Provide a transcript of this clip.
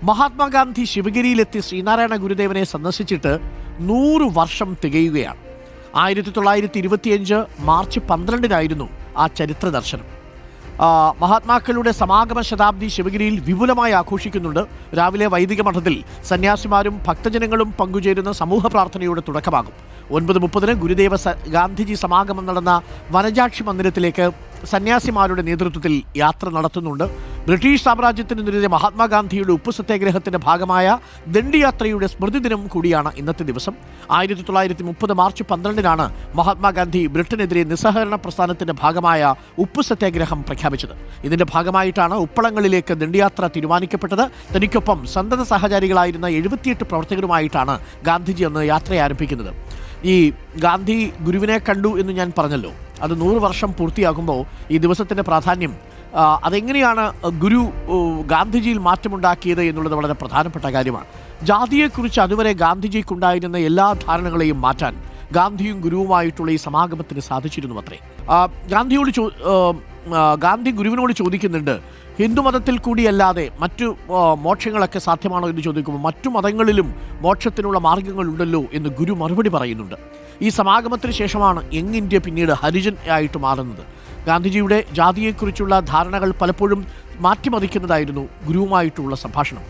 മഹാത്മാഗാന്ധി ശിവഗിരിയിലെത്തി ശ്രീനാരായണ ഗുരുദേവനെ സന്ദർശിച്ചിട്ട് 100 വർഷം തികയുകയാണ്. 1925 മാർച്ച് 12-നായിരുന്നു ആ ചരിത്ര ദർശനം. മഹാത്മാക്കളുടെ സമാഗമ ശതാബ്ദി ശിവഗിരിയിൽ വിപുലമായി ആഘോഷിക്കുന്നുണ്ട്. രാവിലെ വൈദിക മഠത്തിൽ സന്യാസിമാരും ഭക്തജനങ്ങളും പങ്കുചേരുന്ന സമൂഹ പ്രാർത്ഥനയുടെ തുടക്കമാകും. 9:30 ഗുരുദേവ ഗാന്ധിജി സമാഗമം നടന്ന വനജാക്ഷി മന്ദിരത്തിലേക്ക് സന്യാസിമാരുടെ നേതൃത്വത്തിൽ യാത്ര നടത്തുന്നുണ്ട്. ബ്രിട്ടീഷ് സാമ്രാജ്യത്തിനെതിരെ മഹാത്മാഗാന്ധിയുടെ ഉപ്പു സത്യാഗ്രഹത്തിന്റെ ഭാഗമായ ദണ്ഡിയാത്രയുടെ സ്മൃതി ദിനം കൂടിയാണ് ഇന്നത്തെ ദിവസം. 1930 മാർച്ച് 12-നാണ് മഹാത്മാഗാന്ധി ബ്രിട്ടനെതിരെ നിസ്സഹകരണ പ്രസ്ഥാനത്തിന്റെ ഭാഗമായ ഉപ്പു സത്യാഗ്രഹം പ്രഖ്യാപിച്ചത്. ഇതിന്റെ ഭാഗമായിട്ടാണ് ഉപ്പളങ്ങളിലേക്ക് ദണ്ഡിയാത്ര തീരുമാനിക്കപ്പെട്ടത്. തനിക്കൊപ്പം സന്തത സഹചാരികളായിരുന്ന 78 പ്രവർത്തകരുമായിട്ടാണ് ഗാന്ധിജി അന്ന് യാത്ര ആരംഭിക്കുന്നത്. ഈ ഗാന്ധി ഗുരുവിനെ കണ്ടു എന്ന് ഞാൻ പറഞ്ഞല്ലോ, അത് 100 വർഷം പൂർത്തിയാകുമ്പോൾ ഈ ദിവസത്തിൻ്റെ പ്രാധാന്യം, അതെങ്ങനെയാണ് ഗുരു ഗാന്ധിജിയിൽ മാറ്റമുണ്ടാക്കിയത് എന്നുള്ളത് വളരെ പ്രധാനപ്പെട്ട കാര്യമാണ്. ജാതിയെക്കുറിച്ച് അതുവരെ ഗാന്ധിജിക്കുണ്ടായിരുന്ന എല്ലാ ധാരണകളെയും മാറ്റാൻ ഗാന്ധിയും ഗുരുവുമായിട്ടുള്ള ഈ സമാഗമത്തിന് സാധിച്ചിരുന്നു അത്രേ. ഗാന്ധി ഗുരുവിനോട് ചോദിക്കുന്നുണ്ട്, ഹിന്ദുമതത്തിൽ കൂടിയല്ലാതെ മറ്റു മോക്ഷങ്ങളൊക്കെ സാധ്യമാണോ എന്ന് ചോദിക്കുമ്പോൾ മറ്റു മതങ്ങളിലും മോക്ഷത്തിനുള്ള മാർഗങ്ങളുണ്ടല്ലോ എന്ന് ഗുരു മറുപടി പറയുന്നുണ്ട്. ഈ സമാഗമത്തിന് ശേഷമാണ് യങ് ഇന്ത്യ പിന്നീട് ഹരിജൻ ആയിട്ട് മാറുന്നത്. ഗാന്ധിജിയുടെ ജാതിയെക്കുറിച്ചുള്ള ധാരണകൾ പലപ്പോഴും മാറ്റിമറിക്കുന്നതായിരുന്നു ഗുരുവുമായിട്ടുള്ള സംഭാഷണം.